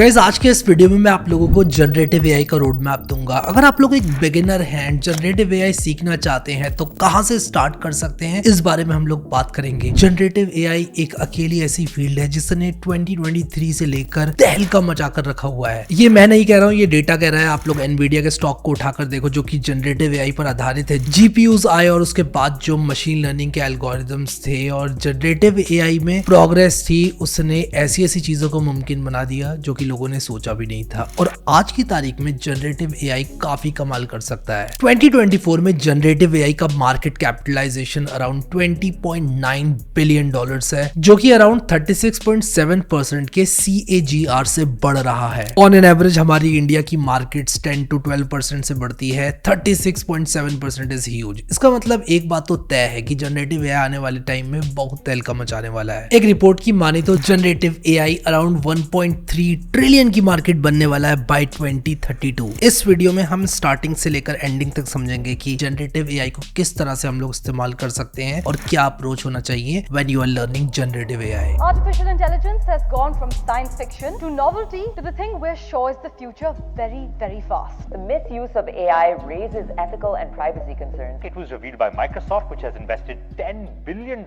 Guys आज के इस वीडियो में मैं आप लोगों को जनरेटिव एआई का रोड मैप दूंगा। अगर आप लोग एक बिगिनर हैं, जनरेटिव एआई सीखना चाहते हैं तो कहां से स्टार्ट कर सकते हैं, इस बारे में हम लोग बात करेंगे। जनरेटिव एआई एक अकेली ऐसी फील्ड है जिसने 2023 से लेकर तहलका मचाकर रखा हुआ है। ये मैं नहीं कह रहा हूँ, ये डेटा कह रहा है। आप लोग एनवीडिया के स्टॉक को उठाकर देखो जो कि जनरेटिव एआई पर आधारित है। जीपीयूज आए और उसके बाद जो मशीन लर्निंग के एल्गोरिथम्स थे और जनरेटिव एआई में प्रोग्रेस थी, उसने ऐसी ऐसी चीजों को मुमकिन बना दिया जो कि लोगों ने सोचा भी नहीं था। और आज की तारीख में जनरेटिव एआई काफी कमाल कर सकता है। 2024 में जनरेटिव एआई का मार्केट कैपिटलाइजेशन अराउंड $20.9 बिलियन है, जो कि अराउंड 36.7% के CAGR से बढ़ रहा है। ऑन एन एवरेज हमारी इंडिया की मार्केट्स 10 to 12% से बढ़ती है। 36.7% इज ह्यूज। इसका मतलब एक बात तो तय है कि जनरेटिव एआई आने वाले टाइम में बहुत तहलका मचाने वाला है। एक रिपोर्ट की माने तो जनरेटिव एआई अराउंड 1.3 ट्रिलियन की मार्केट बनने वाला है बाय 2032। इस वीडियो में हम स्टार्टिंग से लेकर एंडिंग तक समझेंगे कि जनरेटिव एआई को किस तरह से हम लोग इस्तेमाल कर सकते हैं और क्या अप्रोच होना चाहिए when you are learning generative AI. Artificial intelligence has gone from science fiction to novelty to the thing we're sure is the future very, very fast. The misuse of AI raises ethical and privacy concerns. It was revealed by Microsoft, which has invested $10 billion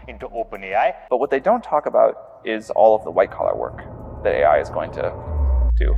into OpenAI. But what they don't talk about is all of the white-collar work that AI is going to do.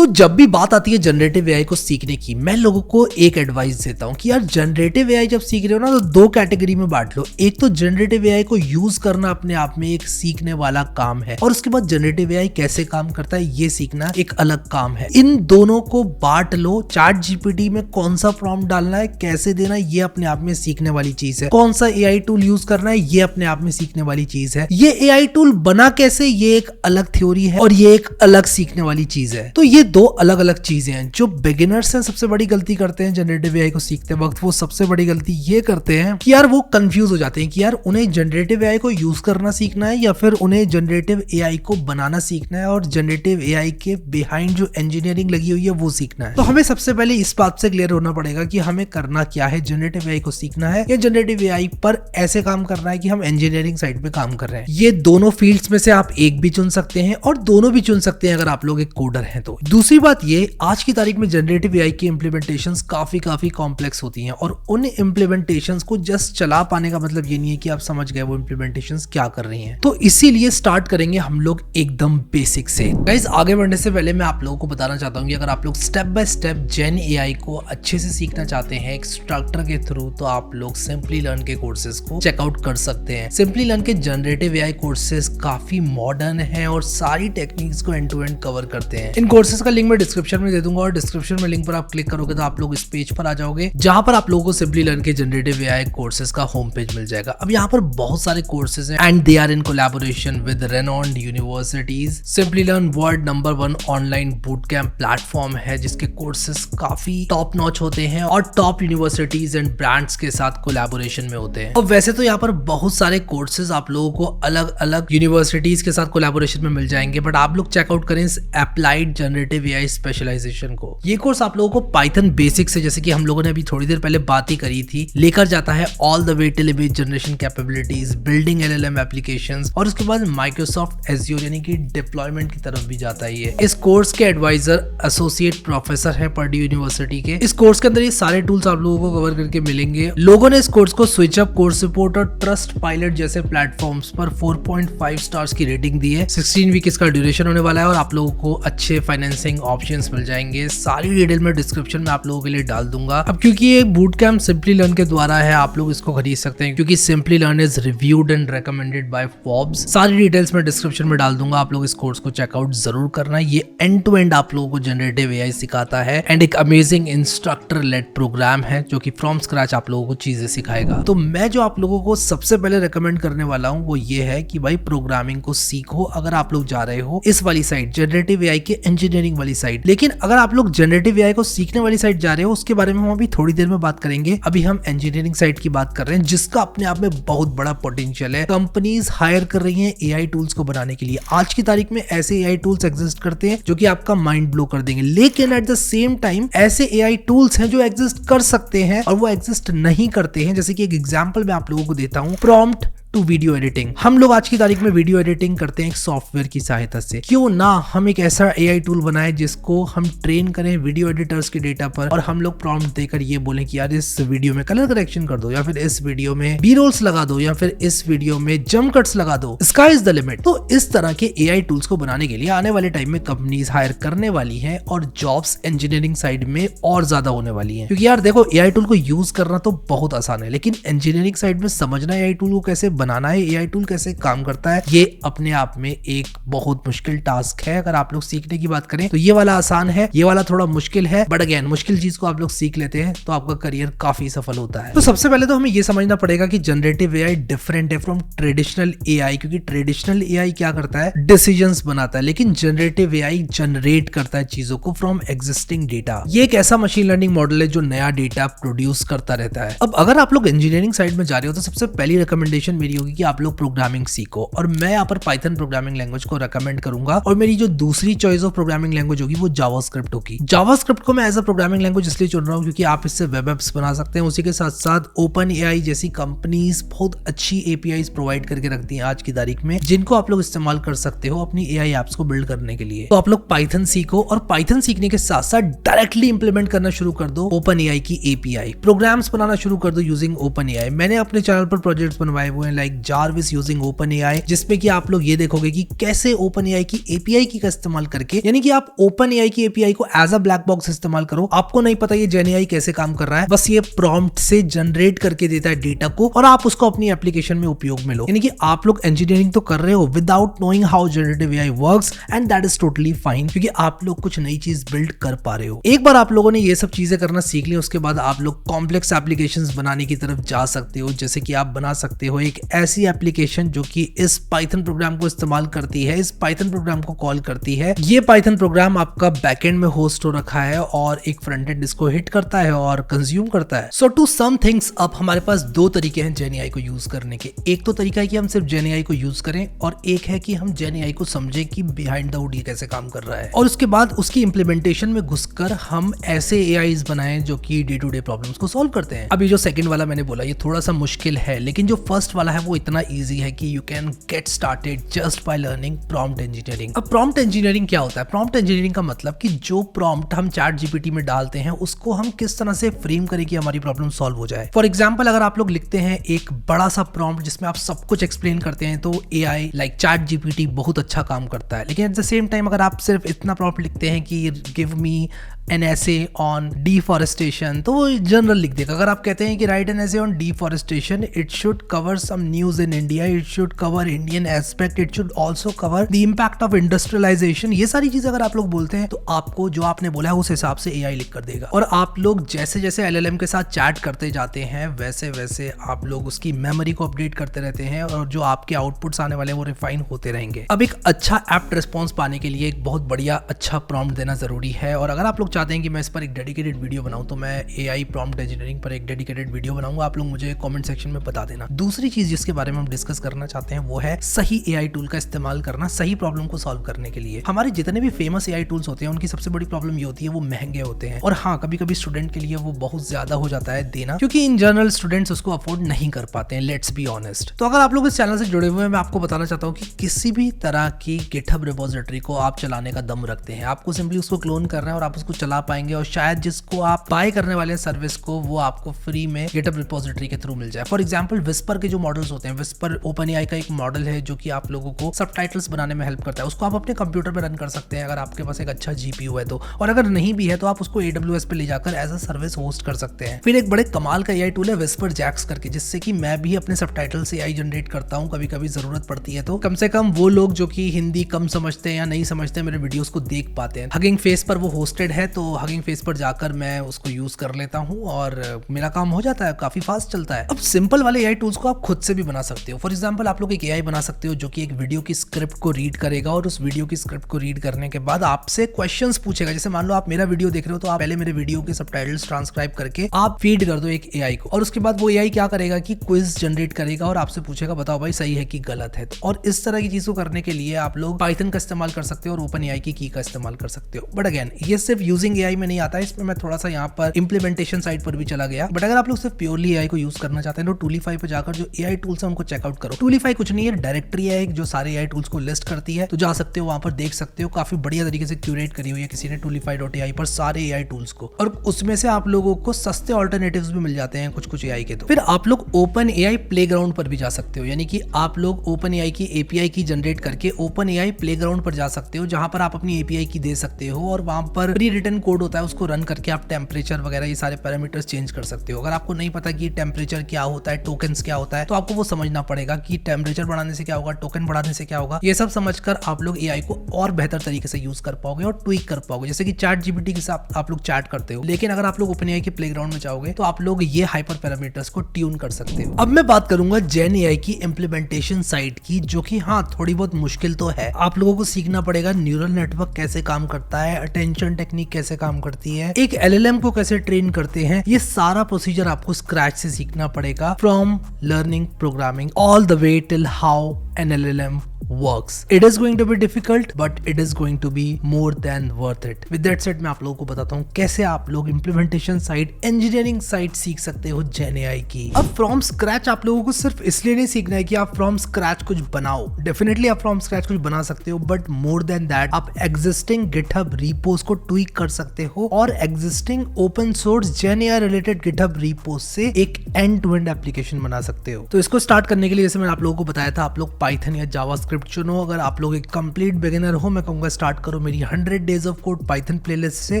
जब भी बात आती है generative AI को सीखने की, मैं लोगों को एक एडवाइस देता हूं कि यार जनरेटिव एआई जब सीख रहे हो ना तो दो कैटेगरी में बांट लो। एक तो जनरेटिव एआई को यूज करना अपने आप में एक सीखने वाला काम है और उसके बाद जनरेटिव एआई कैसे काम करता है ये सीखना एक अलग काम है। इन दोनों को बांट लो। चैट जीपीटी में कौन सा प्रॉम्प्ट डालना है, कैसे देना है, ये अपने आप में सीखने वाली चीज है। कौन सा एआई टूल यूज करना है, ये अपने आप में सीखने वाली चीज है। ये एआई टूल बना कैसे, ये एक अलग थ्योरी है और ये एक अलग सीखने वाली चीज है। तो ये दो अलग अलग चीजें हैं। जो बिगिनर्स हैं सबसे बड़ी गलती करते हैं जनरेटिव एआई को सीखते वक्त, वो सबसे बड़ी गलती ये करते हैं कि यार वो कंफ्यूज हो जाते हैं कि यार उन्हें जनरेटिव एआई को यूज करना सीखना है या फिर उन्हें जनरेटिव एआई को बनाना सीखना है और जनरेटिव एआई के बिहाइंड जो इंजीनियरिंग लगी हुई है वो सीखना है। तो हमें सबसे पहले इस बात से क्लियर होना पड़ेगा कि हमें करना क्या है, जनरेटिव एआई को सीखना है या जनरेटिव एआई पर ऐसे काम करना है कि हम इंजीनियरिंग साइड पे काम कर रहे हैं। ये दोनों फील्ड्स में से आप एक भी चुन सकते हैं और दोनों भी चुन सकते हैं अगर आप लोग एक कोडर हैं तो। दूसरी बात ये, आज की तारीख में जनरेटिव एआई की इंप्लीमेंटेशंस काफी कॉम्प्लेक्स होती हैं और उन इंप्लीमेंटेशंस को जस्ट चला पाने का मतलब ये नहीं है कि आप समझ गए वो इंप्लीमेंटेशंस क्या कर रही हैं। तो इसीलिए स्टार्ट करेंगे हम लोग एकदम बेसिक से। गाइस आगे बढ़ने से पहले मैं आप लोगों को बताना चाहता हूं कि अगर आप लोग step by step gen AI को अच्छे से सीखना चाहते हैं इंस्ट्रक्टर के थ्रू, तो आप लोग सिंपली लर्न के कोर्सेज को चेकआउट कर सकते हैं। सिंपली लर्न के जनरेटिव एआई कोर्सेज काफी मॉडर्न है और सारी टेक्निक्स को एंड टू एंड कवर करते हैं। इन कोर्सेज का लिंक मैं डिस्क्रिप्शन में दे दूंगा और डिस्क्रिप्शन में लिंक पर आप क्लिक करोगे तो आप लोग इस पेज पर आ जाओगे जहां पर आप लोगों को सिंपली लर्न के जनरेटिव एआई कोर्सेज का होम पेज मिल जाएगा। अब यहाँ पर बहुत सारे कोर्सेज हैं and they are in collaboration with renowned universities. Simplilearn world number 1 online boot camp platform है जिसके कोर्सेज काफी टॉप नॉच होते हैं और टॉप यूनिवर्सिटीज एंड ब्रांड्स के साथ कोलैबोरेशन में होते हैं। और वैसे तो यहाँ पर बहुत सारे कोर्सेज आप लोगों को अलग अलग यूनिवर्सिटीज के साथ कोलैबोरेशन में मिल जाएंगे, बट आप लोग चेकआउट करें इस अप्लाइड जनरेटिव एआई स्पेशलाइजेशन को। ये कोर्स आप लोगों को पाइथन बेसिक से, जैसे कि हम लोगों ने अभी थोड़ी देर पहले बात ही करी थी, लेकर जाता है all the way till image generation capabilities, building LLM applications और उसके बाद माइक्रोसॉफ्ट एज्योर यानी कि डिप्लॉयमेंट की तरफ भी जाता है ये। इस कोर्स के एडवाइजर एसोसिएट प्रोफेसर है पर्ड्यू यूनिवर्सिटी के। इस कोर्स के अंदर ये सारे टूल्स आप लोगों को कवर करके मिलेंगे। लोगों ने इस कोर्स को स्विचअप, कोर्स रिपोर्ट और ट्रस्ट पायलट जैसे प्लेटफॉर्म्स पर 4.5 स्टार्स की रेटिंग दी है। 16 वीक इसका ड्यूरेशन होने वाला है और आप लोगों को अच्छे फाइनेंसिंग ऑप्शंस मिल जाएंगे। सारी डिटेल में डिस्क्रिप्शन में आप लोगों के लिए डाल दूंगा। अब क्योंकि ये बूट कैंप सिंपली लर्न के द्वारा है, आप लोग इसको खरीद सकते हैं क्योंकि simply learn is reviewed and recommended by Forbes. सारी डिटेल्स में डिस्क्रिप्शन में डाल दूंगा, आप लोग इस कोर्स को चेकआउट जरूर करना। ये एंड टू एंड आप लोगों को जनरेटिव एआई सिखाता है एंड एक अमेजिंग इंस्ट्रक्टर लेड प्रोग्राम है जो कि फ्रॉम स्क्रैच आप लोगों को चीजें सिखाएगा। तो मैं जो आप लोगों को सबसे पहले रेकमेंड करने वाला हूँ वो ये है कि भाई प्रोग्रामिंग को सीखो अगर आप लोग जा रहे हो इस वाली साइड, जनरेटिव एआई के इंजीनियरिंग वाली साइड। लेकिन अगर आप लोग जनरेटिव एआई को सीखने वाली साइड जा रहे हो उसके बारे में हम अभी थोड़ी देर में बात करेंगे। अभी हम इंजीनियरिंग साइड की बात कर रहे हैं जिसका अपने आप में बहुत बड़ा पोटेंशियल है। कंपनीज हायर कर रही हैं एआई टूल्स को बनाने के लिए। आज की तारीख में ऐसे एआई टूल्स एग्जिस्ट करते हैं जो कि आपका माइंड ब्लो कर देंगे, लेकिन एट द सेम टाइम ऐसे एआई टूल्स हैं जो एग्जिस्ट कर सकते हैं और वो एग्जिस्ट नहीं करते हैं। जैसे कि एक एग्जांपल मैं आप लोगों को देता हूं, प्रॉम्प्ट टू वीडियो एडिटिंग। हम लोग आज की तारीख में वीडियो एडिटिंग करते हैं एक सॉफ्टवेयर की सहायता से। क्यों ना हम एक ऐसा एआई टूल बनाए जिसको हम ट्रेन करें वीडियो एडिटर्स के डेटा पर और हम लोग प्रॉम्प्ट देकर ये बोलें कि यार इस वीडियो में कलर करेक्शन कर दो, या फिर इस वीडियो में बी रोल्स लगा दो, या फिर इस वीडियो में जंप कट्स लगा दो। Sky is the limit. तो इस तरह के एआई टूल्स को बनाने के लिए आने वाले टाइम में कंपनीज हायर करने वाली हैं और जॉब्स इंजीनियरिंग साइड में और ज्यादा होने वाली हैं। क्योंकि यार देखो, एआई टूल को यूज करना तो बहुत आसान है, लेकिन इंजीनियरिंग साइड में समझना एआई टूल को कैसे बनाना है, एआई टूल कैसे काम करता है, ये अपने आप में एक बहुत मुश्किल टास्क है। अगर आप लोग सीखने की बात करें तो ये वाला आसान है, ये वाला थोड़ा मुश्किल है, बट अगेन मुश्किल चीज को आप लोग सीख लेते हैं तो आपका करियर काफी सफल होता है। तो सबसे पहले तो हमें ये समझना पड़ेगा कि जनरेटिव एआई डिफरेंट है फ्रॉम ट्रेडिशनल एआई, क्योंकि ट्रेडिशनल एआई क्या करता है, डिसीजंस बनाता है, लेकिन जनरेटिव एआई जनरेट करता है चीजों को फ्रॉम एग्जिस्टिंग डेटा। ये एक ऐसा मशीन लर्निंग मॉडल है जो नया डेटा प्रोड्यूस करता रहता है। अब अगर आप लोग इंजीनियरिंग साइड में जा रहे हो तो सबसे पहली रिकमेंडेशन मेरी होगी कि आप लोग प्रोग्रामिंग सीखो, और मैं यहाँ पर पाइथन प्रोग्रामिंग लैंग्वेज को रेकमेंड करूंगा। और मेरी जो दूसरी चॉइस ऑफ प्रोग्रामिंग लैंग्वेज होगी वो जावास्क्रिप्ट होगी। जावास्क्रिप्ट को मैं एज अ प्रोग्रामिंग लैंग्वेज इसलिए चुन रहा हूँ क्योंकि आप इससे वेब एप्स बना सकते हैं। उसी के साथ साथ ओपन एआई जैसी कंपनीज बहुत अच्छी एपीआईज प्रोवाइड करके रखती हैं आज की तारीख में, जिनको आप लोग इस्तेमाल कर सकते हो अपनी एआई एप्स को बिल्ड करने के लिए। तो आप लोग पाइथन सीखो, और पाइथन सीखने के साथ साथ डायरेक्टली इंप्लीमेंट करना शुरू कर दो ओपन एआई की एपीआई। प्रोग्राम्स बनाना शुरू कर दो यूजिंग ओपन एआई। मैंने अपने चैनल पर प्रोजेक्ट्स बनवाए हुए हैं like Jarvis using open AI, जिसमें कि आप लोग ये देखोगे कि कैसे ओपन एआई की एपीआई की का इस्तेमाल करके, यानी कि आप ओपन एआई की एपीआई को एज अ ब्लैक बॉक्स इस्तेमाल करो। आपको नहीं पता ये जेन एआई कैसे काम कर रहा है, बस ये प्रॉम्प्ट से जनरेट करके देता है डेटा को और आप उसको अपनी एप्लीकेशन में उपयोग में लो। यानी कि आप लोग इंजीनियरिंग तो कर रहे हो without knowing how generative AI works, and that is totally fine, क्योंकि आप लोग कुछ नई चीज बिल्ड कर पा रहे हो। एक बार आप लोगों ने ये सब चीजें करना सीख ली, उसके बाद आप लोग कॉम्प्लेक्स एप्लीकेशंस बनाने की तरफ जा सकते हो। जैसे कि आप बना सकते हो एक ऐसी एप्लीकेशन जो कि इस पाइथन प्रोग्राम को इस्तेमाल करती है, इस पाइथन प्रोग्राम को कॉल करती है। ये पाइथन प्रोग्राम आपका बैकएंड में होस्ट हो रखा है और एक फ्रंट एंड इसको हिट करता है और कंज्यूम करता है। सो टू सम थिंग्स अप, हमारे पास दो तरीके हैं जेन एआई को यूज करने के। एक तो तरीका है कि हम सिर्फ जेन एआई को यूज करें, और एक है कि हम जेन एआई को समझें कि बिहाइंड द हुड ये कैसे काम कर रहा है, और उसके बाद उसकी इंप्लीमेंटेशन में घुसकर हम ऐसे एआईज बनाएं जो कि डे टू डे प्रॉब्लम्स को सॉल्व करते हैं। अभी जो सेकंड वाला मैंने बोला ये थोड़ा सा मुश्किल है, लेकिन जो फर्स्ट वाला है वो इतना ईजी है कि you can get started just by learning prompt engineering. अब प्रॉम्प्ट इंजीनियरिंग क्या होता है? प्रॉम्प्ट इंजीनियरिंग का मतलब कि जो प्रॉम्प्ट हम चैट जीपीटी में डालते हैं उसको हम किस तरह से फ्रेम करें कि हमारी प्रॉब्लम सॉल्व हो जाए। फॉर एग्जाम्पल, अगर आप लोग लिखते हैं एक बड़ा सा प्रॉम्प्ट जिसमें आप सब कुछ एक्सप्लेन करते हैं, तो एआई लाइक चैट जीपीटी बहुत अच्छा काम करता है। लेकिन एट द सेम टाइम अगर आप सिर्फ इतना प्रॉम्प्ट लिखते हैं कि give me N essay on deforestation, तो वो जनरल लिख देगा। अगर आप कहते हैं कि write an essay on deforestation, it should cover some news in India, it should cover Indian aspect, it should also cover the impact of industrialisation, ये सारी चीजें अगर आप लोग बोलते हैं तो आपको जो आपने बोला है उस हिसाब से एआई लिख कर देगा। और आप लोग जैसे जैसे एलएलएम के साथ चैट करते जाते हैं वैसे वैसे आप लोग उसकी मेमोरी को अपडेट करते रहते हैं, और जो आपके आउटपुट्स आने वाले हैं वो रिफाइन होते रहेंगे। अब एक अच्छा एप्ट रिस्पॉन्स पाने के लिए एक बहुत बढ़िया अच्छा प्रॉम्प्ट देना जरूरी है, और अगर आप लोग चाहते हैं कि मैं इस पर एक डेडिकेटेड वीडियो बनाऊं तो मैं एआई प्रॉम्प्ट इंजीनियरिंग पर एक डेडिकेटेड वीडियो बनाऊंगा। आप लोग मुझे कमेंट सेक्शन में बता देना। दूसरी चीज जिसके बारे में हम डिस्कस करना चाहते हैं वो है सही एआई टूल का इस्तेमाल करना सही प्रॉब्लम को सॉल्व करने के लिए। हमारे जितने भी फेमस एआई टूल्स होते हैं उनकी सबसे बड़ी प्रॉब्लम ये होती है वो महंगे होते हैं, और हाँ कभी कभी स्टूडेंट के लिए वो बहुत ज्यादा हो जाता है देना, क्योंकि इन जनरल स्टूडेंट्स उसको अफोर्ड नहीं कर पाते हैं, लेट्स बी ऑनेस्ट। तो अगर आप लोग इस चैनल से जुड़े हुए हैं, मैं आपको बताना चाहता हूँ कि किसी भी तरह की गिटहब रिपोजिटरी को आप चलाने का दम रखते हैं, आपको सिंपली उसको क्लोन करना है और आप उसको चला पाएंगे, और शायद जिसको आप बाय करने वाले सर्विस को वो आपको फ्री में गिटहब रिपोजिटरी के थ्रू मिल जाए। फॉर एग्जांपल, विस्पर के जो मॉडल्स होते हैं, विस्पर ओपन एआई का एक मॉडल है जो कि आप लोगों को सबटाइटल्स बनाने में हेल्प करता है। उसको आप अपने कंप्यूटर पे रन कर सकते हैं अगर आपके पास एक अच्छा जीपीयू है तो, और अगर नहीं भी है तो आप उसको AWS पे ले जाकर एज अ सर्विस होस्ट कर सकते हैं। फिर एक बड़े कमाल का एआई टूल है विस्पर जैक्स करके, जिससे कि मैं भी अपने सबटाइटल से एआई जनरेट करता हूँ कभी कभी जरूरत पड़ती है तो। कम से कम वो लोग जो कि हिंदी कम समझते हैं या नहीं समझते हैं मेरे वीडियोस को देख पाते हैं। हगिंग फेस पर वो होस्टेड है, तो हगिंग फेस पर जाकर मैं उसको यूज कर लेता हूँ और मेरा काम हो जाता है, काफी फास्ट चलता है। अब सिंपल वाले एआई टूल्स को आप खुद से भी बना सकते हो। फॉर एग्जांपल, आप लोग एक एआई बना सकते हो जो कि एक वीडियो की स्क्रिप्ट को रीड करेगा, और उस वीडियो की स्क्रिप्ट को रीड करने के बाद आपसे क्वेश्चंस पूछेगा। जैसे मान लो आप मेरा वीडियो देख रहे हो, तो आप पहले मेरे वीडियो के सबटाइटल्स ट्रांसक्राइब करके आप फीड कर दो एक एआई को, और उसके बाद वो एआई क्या करेगा कि क्विज जनरेट करेगा और आपसे पूछेगा बताओ भाई सही है कि गलत है। और इस तरह की चीजों करने के लिए आप लोग पाइथन का इस्तेमाल कर सकते हो और ओपन एआई की का इस्तेमाल कर सकते हो। बट अगेन ये सिर्फ यूजिंग एआई में नहीं आता है, इसमें मैं थोड़ा सा यहाँ पर इंप्लीमेंटेशन साइड पर भी चला गया। बट अगर आप लोग सिर्फ प्योरली एआई को यूज करना चाहते हैं तो टूलीफाई पे जाकर जो एआई टूल्स है उनको चेकआउट करो। टूलिफाई कुछ नहीं है, डायरेक्टरी है जो सारे AI टूल्स को लिस्ट करती है, तो जा सकते हो वहां पर देख सकते हो, काफी बढ़िया तरीके से क्यूरेट करी हुई है किसी ने toolify.ai पर सारे AI टूल्स को, और उसमें से आप लोगों को सस्ते ऑल्टरनेटिव्स भी मिल जाते हैं कुछ AI के। तो फिर आप लोग OpenAI प्लेग्राउंड पर भी जा सकते हो, यानी कि आप लोग OpenAI की API की जनरेट करके OpenAI प्लेग्राउंड पर जा सकते हो, जहां पर आप अपनी API की दे सकते हो और वहां पर प्री रिटन कोड होता है, उसको रन करके आप टेम्परेचर वगैरह ये सारे पैरामीटर्स चेंज कर सकते हो। अगर आपको नहीं पता कि टेम्परेचर क्या होता है, टोकन्स क्या होता है, तो आपको वो समझना पड़ेगा कि टेम्परेचर बढ़ाने से क्या होगा, टोकन बढ़ाने से क्या होगा। ये सब समझकर आप लोग AI को और बेहतर तरीके से यूज कर पाओगे और ट्वीक कर पाओगे, जैसे कि ChatGPT के साथ आप लोग चैट करते हो। लेकिन अगर आप लोग OpenAI के प्लेग्राउंड में जाओगे तो आप लोग ये हाइपर पैरामीटर्स को ट्यून कर सकते हो। अब मैं बात करूंगा GenAI की इंप्लीमेंटेशन साइड की, जो कि हाँ थोड़ी बहुत मुश्किल तो है। आप लोगों को सीखना पड़ेगा न्यूरल नेटवर्क कैसे काम करता है, अटेंशन टेक्निक कैसे काम करती है, एक LLM को कैसे ट्रेन करते हैं, ये सारा प्रोसीजर आपको स्क्रैच से सीखना पड़ेगा, from learning programming all the way till how an LLM works. It is going to be difficult, but it is going to be more than worth it. With that said, मैं आप लोगों को बताता हूँ कैसे आप लोग implementation साइड, engineering साइड सीख सकते हो GenAI की। अब from scratch आप लोगों को सिर्फ इसलिए नहीं सीखना है कि आप from scratch कुछ बनाओ, definitely आप from scratch कुछ बना सकते हो, but more than that आप existing GitHub repos को tweak कर सकते हो और existing open source GenAI related GitHub repos से एक end-to-end application बना सकते हो। तो इसको स्टार्ट करने के लिए जैसे मैंने आप लोगों को बताया था, आप लोग पाइथन या जावास्क्रिप्ट चुनो। अगर आप लोग एक कंप्लीट बिगिनर हो, मैं कहूंगा स्टार्ट करो मेरी 100 days of code Python playlist से,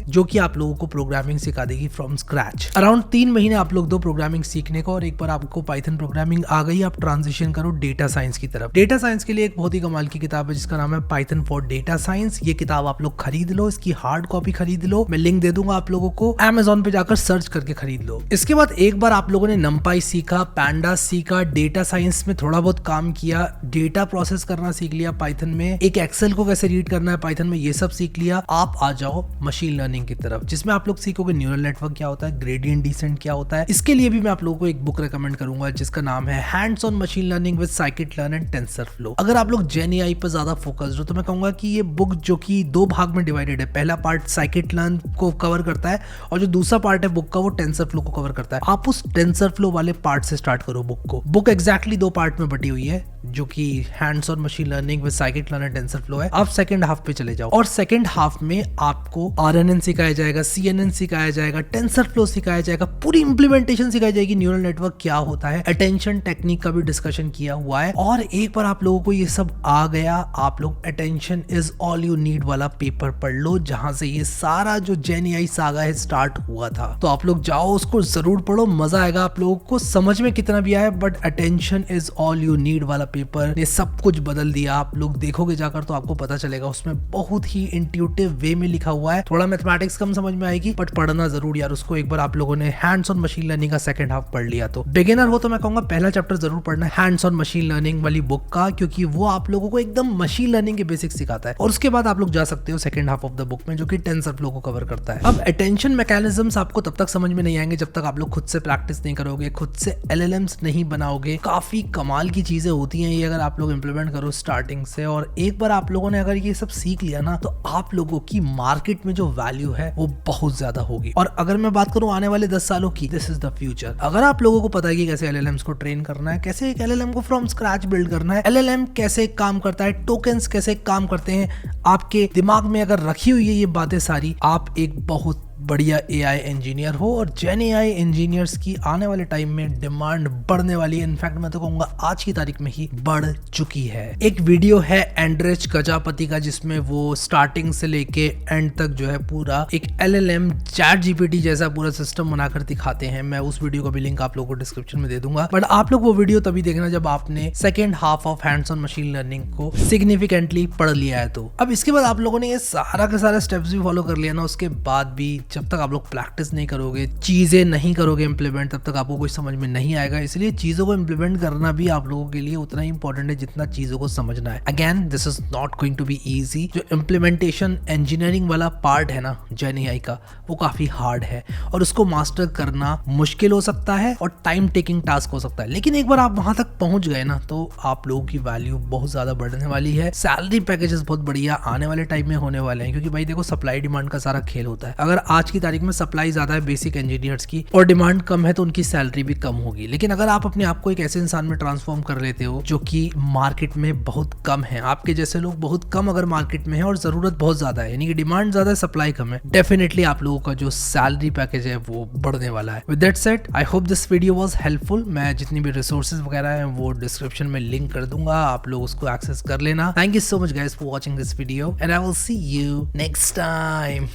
जो कि आप लोगों को प्रोग्रामिंग सिखा देगी फ्रॉम स्क्रैच। अराउंड 3 महीने आप लोग दो प्रोग्रामिंग सीखने को, और एक बार आपको पाइथन प्रोग्रामिंग आ गई, आप ट्रांजिशन करो डेटा साइंस की तरफ। डेटा साइंस के लिए एक बहुत ही कमाल की किताब है जिसका नाम है पाइथन फॉर डेटा साइंस। ये किताब आप लोग खरीद लो, इसकी हार्ड कॉपी खरीद लो, मैं लिंक दे दूंगा आप लोगों को, Amazon पे जाकर सर्च करके खरीद लो। इसके बाद एक बार आप लोगों ने NumPy सीखा, Pandas सीखा, डेटा साइंस में थोड़ा बहुत काम किया, डेटा प्रोसेस करना सीख लिया पाइथन में, एक एक्सेल को कैसे रीड करना है पाइथन में, ये सब सीख लिया, आप आ जाओ मशीन लर्निंग की तरफ, जिसमें आप लोग सीखोगे न्यूरल नेटवर्क क्या होता है, ग्रेडियंट डिसेंट क्या होता है। इसके लिए भी मैं आप लोगों को एक बुक रेकमेंड करूंगा जिसका नाम है hands on machine learning with scikit-learn and TensorFlow. अगर आप लोग GenAI पर ज्यादा फोकस्ड हो तो मैं कहूंगा कि ये बुक, जो कि 2 भाग में डिवाइडेड है, पहला पार्ट scikit-learn को कवर करता है और जो दूसरा पार्ट है बुक का वो टेंसरफ्लो को कवर करता है। आप उस टेंसरफ्लो वाले पार्ट से स्टार्ट करो बुक को। बुक एग्जैक्टली 2 पार्ट में बटी हुई है, जो कि hands on machine learning with scikit-learn and TensorFlow है। आप सेकंड हाफ पे चले जाओ और सेकंड हाफ में आपको RNN सिखाया जाएगा, CNN सिखाया जाएगा, टेंसरफ्लो सिखाया जाएगा, पूरी इंप्लीमेंटेशन सिखाई जाएगी, न्यूरल नेटवर्क क्या होता है, अटेंशन टेक्निक का भी डिस्कशन किया हुआ है। और एक बार आप लोगों को ये सब आ गया, आप लोग attention is all you need वाला पेपर पढ़ लो, जहां से ये सारा जो GenAI सागा है स्टार्ट हुआ था। तो आप लोग जाओ, उसको जरूर पढ़ो, मजा आएगा आप लोगों को, समझ में कितना भी आया, but attention is all you need वाला पेपर ने सब कुछ बदल दिया। आप लोग देखोगे जाकर तो आपको पता चलेगा, उसमें बहुत ही इंट्यूटिव वे में लिखा हुआ है। थोड़ा मैथमेटिक्स कम समझ में आएगी, बट पढ़ना जरूर यार उसको। एक बार आप लोगों ने हैंड्स ऑन मशीन लर्निंग का सेकंड हाफ पढ़ लिया तो बिगिनर हो तो मैं कहूंगा पहला चैप्टर जरूर पढ़ना है हैंड्स ऑन मशीन लर्निंग वाली बुक का, क्योंकि वो आप लोगों को एकदम मशीन लर्निंग के बेसिक्स सिखाता है। और उसके बाद आप लोग जा सकते हो second half of the book में, जो कि टेंसरफ्लो को कवर करता है। अब अटेंशन मैकेनिज्म्स आपको तब तक समझ में नहीं आएंगे जब तक आप लोग खुद से प्रैक्टिस नहीं करोगे, खुद से LLMs नहीं बनाओगे। काफी कमाल की चीजें होती हैं ये, अगर आप लोग इंप्लीमेंट करो स्टार्टिंग से, और एक बार आप लोगों ने अगर ये सब सीख लिया ना, तो आप लोगों की मार्केट में जो वैल्यू है वो बहुत ज्यादा होगी। और अगर मैं बात करूं आने वाले 10 सालों की, दिस इज द फ्यूचर। अगर आप लोगों को पता है कि कैसे LLMs को ट्रेन करना है, कैसे एक LLM को फ्रॉम स्क्रैच बिल्ड करना है, LLM कैसे काम करता है, टोकन्स कैसे काम करते हैं, आपके दिमाग में अगर रखी हुई है ये बातें सारी, आप एक बहुत बढ़िया AI इंजीनियर हो। और GenAI इंजीनियर्स की आने वाले टाइम में डिमांड बढ़ने वाली है। इनफैक्ट मैं तो कहूंगा आज की तारीख में ही बढ़ चुकी है। एक वीडियो है एंड्रेच गजापति का, जिसमें वो स्टार्टिंग से लेके एंड तक जो है पूरा एक LLM ChatGPT जैसा पूरा सिस्टम बनाकर दिखाते हैं। मैं उस वीडियो का भी लिंक आप लोगों को डिस्क्रिप्शन में दे दूंगा, बट आप लोग वो वीडियो तभी देखना जब आपने second half of hands on machine learning को सिग्निफिकेंटली पढ़ लिया है। तो अब इसके बाद आप लोगों ने ये सारा के सारा स्टेप्स भी फॉलो कर लिया ना, उसके बाद भी जब तक आप लोग प्रैक्टिस नहीं करोगे, चीजें नहीं करोगे इंप्लीमेंट, तब तक आपको कुछ समझ में नहीं आएगा। इसलिए चीजों को इंप्लीमेंट करना भी आप लोगों के लिए उतना ही इंपॉर्टेंट है जितना चीजों को समझना है। Again this is not going to be easy. जो इंप्लीमेंटेशन इंजीनियरिंग वाला पार्ट है ना GenAI का, वो काफी हार्ड है और उसको मास्टर करना मुश्किल हो सकता है और टाइम टेकिंग टास्क हो सकता है। लेकिन एक बार आप वहां तक पहुंच गए ना, तो आप लोगों की वैल्यू बहुत ज्यादा बढ़ने वाली है। सैलरी पैकेजेस बहुत बढ़िया आने वाले टाइम में होने वाले हैं, क्योंकि भाई देखो सप्लाई डिमांड का सारा खेल होता है। अगर आज की तारीख में सप्लाई ज्यादा है बेसिक इंजीनियर्स की और डिमांड कम है, तो उनकी सैलरी भी कम होगी। लेकिन अगर आप अपने आप को एक ऐसे इंसान में ट्रांसफॉर्म कर लेते हो जो कि मार्केट में बहुत कम है, आपके जैसे लोग बहुत कम अगर मार्केट में है और जरूरत बहुत ज्यादा है, यानी कि डिमांड ज्यादा है सप्लाई कम है, डेफिनेटली आप लोगों का जो सैलरी पैकेज है वो बढ़ने वाला है। With that said, I hope this video was helpful. मैं जितनी भी रिसोर्सेज वगैरह हैं वो डिस्क्रिप्शन में लिंक कर दूंगा, आप लोग उसको एक्सेस कर लेना। Thank you so much guys for watching this video and I will see you next time.